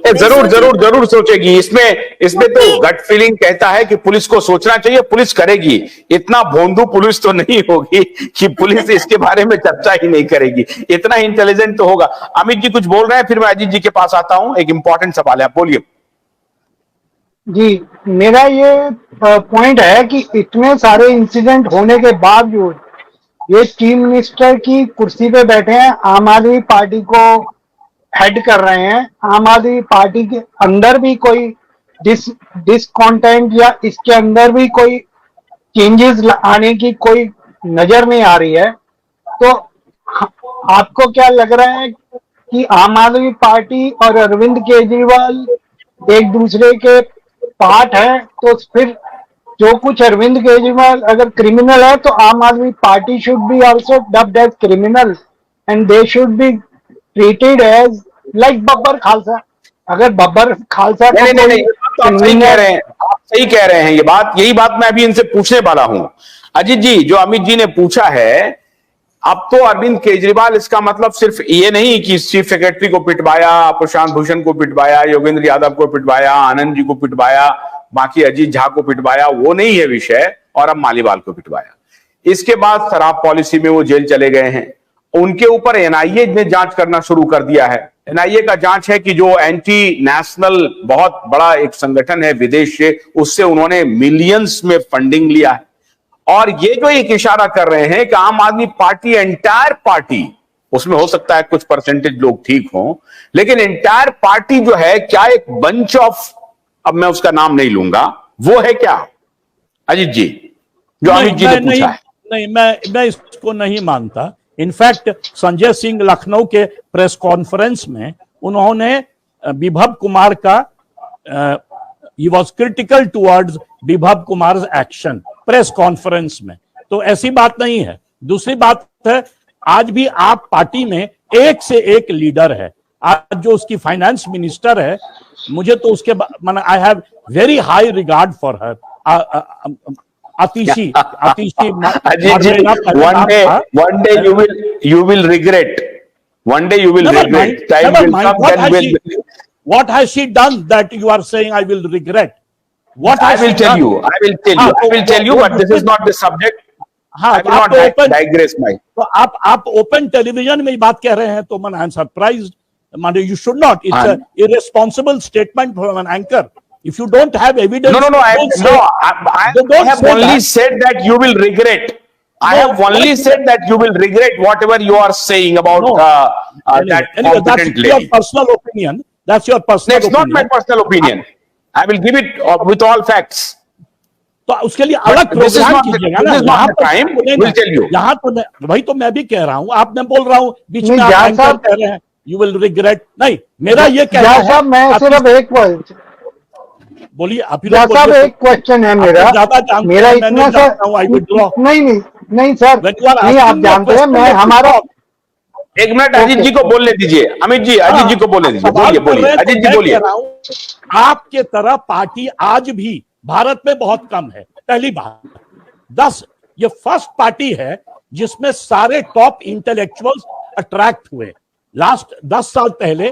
जरूर जरूर जरूर सोचेगी। इसमें इसमें तो गट फीलिंग कहता है कि पुलिस को सोचना चाहिए, पुलिस करेगी। इतना भोंदू पुलिस तो नहीं होगी कि पुलिस इसके बारे में चर्चा ही नहीं करेगी, इतना इंटेलिजेंट तो होगा। अमित जी कुछ बोल रहे हैं, फिर मैं अजीत जी के पास आता हूं। एक इंपॉर्टेंट सवाल है, आप बोलिए। जी, मेरा ये पॉइंट है कि इतने सारे इंसिडेंट होने के बावजूद ये चीफ मिनिस्टर की कुर्सी पे बैठे हैं, आम आदमी पार्टी को हेड कर रहे हैं। आम आदमी पार्टी के अंदर भी कोई डिसकॉन्टेंट या इसके अंदर भी कोई चेंजेस आने की कोई नजर नहीं आ रही है। तो आपको क्या लग रहा है कि आम आदमी पार्टी और अरविंद केजरीवाल एक दूसरे के पार्ट है? तो फिर जो कुछ अरविंद केजरीवाल अगर क्रिमिनल है तो Aam Aadmi Party should be also dubbed as criminal and they should be treated as like Babbar Khalsa. अगर बब्बर खालसा नहीं नहीं नहीं, आप सही कह रहे हैं, आप सही कह रहे हैं। ये बात, यही बात मैं अभी इनसे पूछने वाला हूं। अजीत जी, जो अमित जी ने पूछा है, अब तो अरविंद केजरीवाल, इसका मतलब सिर्फ ये नहीं कि चीफ सेक्रेटरी को पिटवाया, प्रशांत भूषण को पिटवाया, योगेंद्र यादव को पिटवाया, आनंद जी को पिटवाया, बाकी अजीत झा को पिटवाया, वो नहीं है विषय, और अब मालीवाल को पिटवाया। इसके बाद शराब पॉलिसी में वो जेल चले गए हैं। उनके ऊपर एनआईए ने जांच करना शुरू कर दिया है। एनआईए का जांच है कि जो एंटी नेशनल बहुत बड़ा एक संगठन है विदेश से, उससे उन्होंने मिलियंस में फंडिंग लिया है। और ये जो एक इशारा कर रहे हैं कि आम आदमी पार्टी, एंटायर पार्टी, उसमें हो सकता है कुछ परसेंटेज लोग ठीक हों, लेकिन एंटायर पार्टी जो है, क्या एक बंच ऑफ, अब मैं उसका नाम नहीं लूंगा, वो है क्या अजीत जी, जो अमित जी ने पूछा है? नहीं, मैं इसको नहीं मानता। इनफैक्ट संजय सिंह लखनऊ के प्रेस कॉन्फ्रेंस में उन्होंने विभव कुमार का, ही वॉज क्रिटिकल टुवर्ड्स विभव कुमार एक्शन प्रेस कॉन्फ्रेंस में, तो ऐसी बात नहीं है। दूसरी बात है, आज भी आप पार्टी में एक से एक लीडर है। आज जो उसकी फाइनेंस मिनिस्टर है, मुझे तो उसके माने I have very high regard for her, Atishi Atishi one day you will regret, one day you will regret, time will come, then will. What has she done that you are saying I will regret? What I will tell you, but this is not the subject. I will not digress my. तो आप open television में बात कह रहे हैं, तो मन I am surprised. माने you should not, it's an irresponsible statement from an anchor. If you don't have evidence, I have only said that you will regret. I have only said that you will regret whatever you are saying about that competent lady. That's your personal opinion. That's your personal opinion. It's not my personal opinion. I will give it with all facts. तो उसके लिए अलग programme कीजिएगा ना। यहाँ तो वही तो मैं भी कह रहा हूँ, आप मैं बोल रहा हूँ बीच में आप एंकर कह रहे हैं यू विल रिग्रेट। नहीं, मेरा ये कहना है, मैं सिर्फ एक बोलिए आप। साहब एक क्वेश्चन है मेरा इतना सा, नहीं सर, नहीं आप जानते हैं मैं हमारा। एक मिनट अजीत जी को बोलने दीजिए, अमित जी अजीत जी को बोलने दीजिए, बोलिए अजीत जी बोलिए। आपके तरह पार्टी आज भी भारत में बहुत कम है। पहली बात, ये फर्स्ट पार्टी है जिसमें सारे टॉप इंटेलेक्चुअल्स अट्रैक्ट हुए। लास्ट 10 साल पहले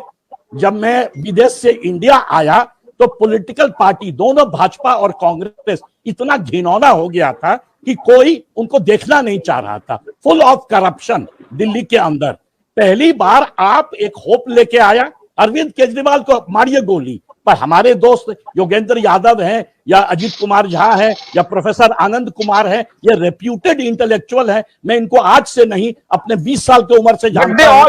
जब मैं विदेश से इंडिया आया तो पॉलिटिकल पार्टी दोनों भाजपा और कांग्रेस इतना घिनौना हो गया था कि कोई उनको देखना नहीं चाह रहा था। फुल ऑफ करप्शन दिल्ली के अंदर। पहली बार आप एक होप लेके आया, अरविंद केजरीवाल को मारिए गोली, पर हमारे दोस्त योगेंद्र यादव हैं या अजीत कुमार झा है या प्रोफेसर आनंद कुमार है, ये रेप्यूटेड इंटेलेक्चुअल है। मैं इनको आज से नहीं अपने 20 साल की उम्र से जानता हूं।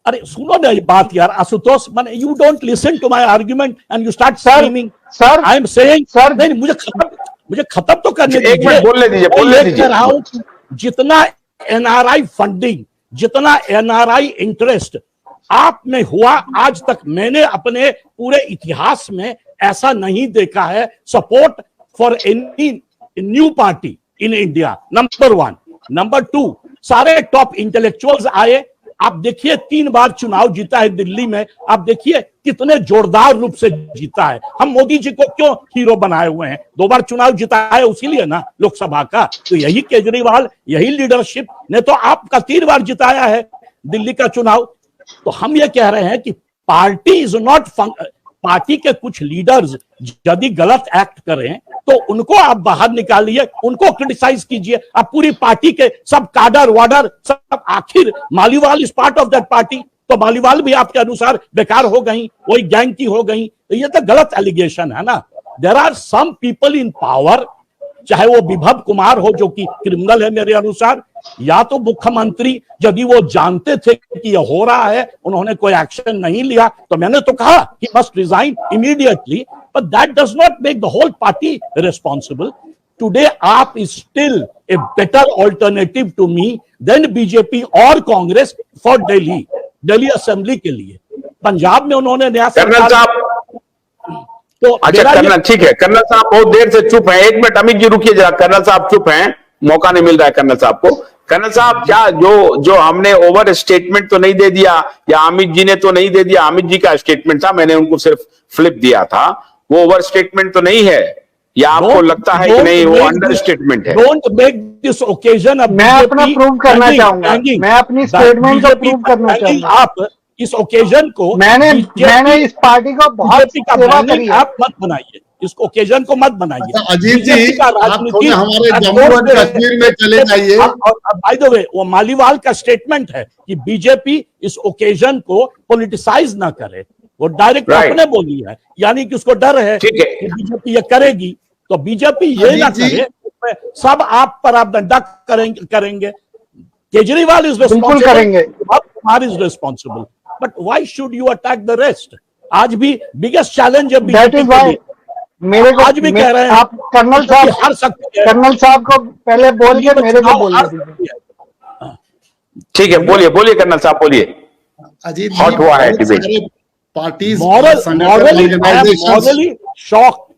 अरे सुनो ना ये बात यार आशुतोष, मैंने you don't listen to my argument and you start screaming. Sir I am saying sir, नहीं मुझे खत्म तो करने दीजिए। बोलने दीजिए। कह रहा हूं जितना एनआरआई फंडिंग, जितना एनआरआई इंटरेस्ट आप में हुआ, आज तक मैंने अपने पूरे इतिहास में ऐसा नहीं देखा है। Support for any new party in India, number 1। Number 2, सारे टॉप इंटेलेक्चुअल्स आए। आप देखिए 3 बार चुनाव जीता है दिल्ली में, आप देखिए कितने जोरदार रूप से जीता है। हम मोदी जी को क्यों हीरो बनाए हुए हैं? 2 बार चुनाव जीता है उसी लिए ना, लोकसभा का। तो यही केजरीवाल, यही लीडरशिप ने तो आपका 3 बार जिताया है दिल्ली का चुनाव। तो हम ये कह रहे हैं कि पार्टी इज नॉट, पार्टी के कुछ लीडर्स यदि गलत एक्ट करें तो उनको आप बाहर निकालिए, उनको क्रिटिसाइज कीजिए। आप पूरी पार्टी के सब काडर वाडर सब, आखिर Maliwal is part of that party, तो मालीवाल भी आपके अनुसार बेकार हो गई, वही गैंग की हो गई, तो ये तो गलत एलिगेशन है ना। There are some people in power, चाहे वो विभव कुमार हो जो कि क्रिमिनल है मेरे अनुसार, या तो मुख्यमंत्री यदि वो जानते थे कि ये हो रहा है, उन्होंने कोई एक्शन नहीं लिया, तो मैंने तो कहा कि must resign immediately, but that does not make the whole party responsible. Today AAP is still a better alternative to me than BJP और कांग्रेस फॉर दिल्ली असेंबली के लिए। पंजाब में उन्होंने नया कर्नल साहब, तो अच्छा कर्नल, ठीक है कर्नल साहब बहुत देर से चुप हैं, 1 मिनट अमित जी रुकिए जरा, कर्नल साहब चुप हैं, मौका नहीं मिल रहा है कर्नल साहब को। कर्नल साहब, क्या जो हमने ओवर स्टेटमेंट तो नहीं दे दिया, या अमित जी ने तो नहीं दे दिया? अमित जी का स्टेटमेंट था, मैंने उनको सिर्फ फ्लिप दिया था, वो ओवर स्टेटमेंट तो नहीं है, या आपको लगता है कि नहीं वो अंडर स्टेटमेंट है? Don't make this occasion. मैं अपना प्रूव करना चाहूंगा, मैं अपनी स्टेटमेंट से प्रूव करना चाहूंगा। आप इस ओकेजन को, मैंने इस पार्टी को बहुत सेवा करी है। आप मत बनाइए, इस ओकेजन को मत बनाइए। अच्छा, अजीत जी, आप थोड़े हमारे जम्मू एंड कश्मीर में चले जाइए। बाय द वे, वो मालीवाल का स्टेटमेंट है कि बीजेपी इस ओकेजन को पॉलिटिसाइज ना करे, वो डायरेक्ट अपने बोली है, यानी कि उसको डर है कि बीजेपी ये करेगी, तो बीजेपी ये ना करे, सब आप पर आप डंडा करेंगे। केजरीवाल इज रिस्पॉन्सिबल, करेंगे, Kumar is responsible, but why should you attack the rest? आज भी बिगेस्ट चैलेंज है बीजेपी के लिए। मेरे को आज भी कह रहे हैं आप कर्नल साहब हार सकते हैं। कर्नल साहब को पहले बोल के मेरे को बोलने दीजिए। ठीक है, बोलिए कर्नल साहब, बोलिए। अजीत हॉट हुआ है debate. Parties, morally shocked.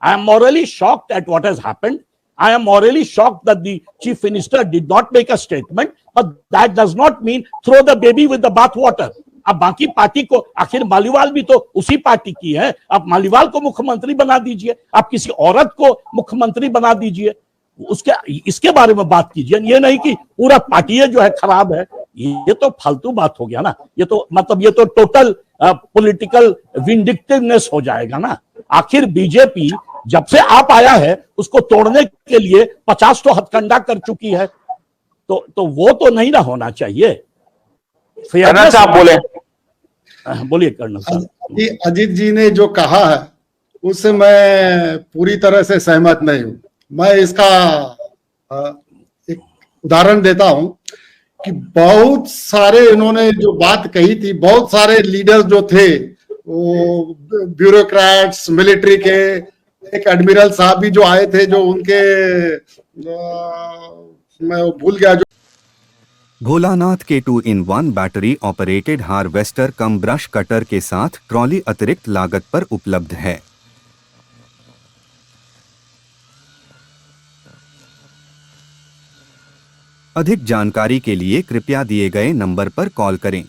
I am morally shocked at what has happened. I am morally shocked that the chief minister did not make a statement, but that does not mean throw the baby with the bath water. अब बाकी party को, आखिर मालीवाल भी तो उसी party की है, आप मालीवाल को मुख्यमंत्री बना दीजिए, आप किसी औरत को मुख्यमंत्री बना दीजिए, उसके इसके बारे में बात कीजिए। ये नहीं कि पूरा पार्टी जो है खराब है, ये तो फालतू बात हो गया ना। ये तो मतलब ये तो टोटल पॉलिटिकल विंडिक्टिवनेस हो जाएगा ना। आखिर बीजेपी जब से आप आया है उसको तोड़ने के लिए 50 तो हथकंडा कर चुकी है, तो वो तो नहीं ना होना चाहिए। कर्नल साहब बोलिए कर्नल साहब। अजीत जी ने जो कहा है उससे मैं पूरी तरह से सहमत नहीं हूं। मैं इसका एक उदाहरण देता हूं कि बहुत सारे इन्होंने जो बात कही थी, बहुत सारे लीडर्स जो थे, वो ब्यूरोक्रेट्स, मिलिट्री के, एक एडमिरल साहब भी जो आए थे, जो उनके मैं भूल गया, जो भोलानाथ के 2-in-1 बैटरी ऑपरेटेड हार्वेस्टर कम ब्रश कटर के साथ ट्रॉली अतिरिक्त लागत पर उपलब्ध है। अधिक जानकारी के लिए कृपया दिए गए नंबर पर कॉल करें।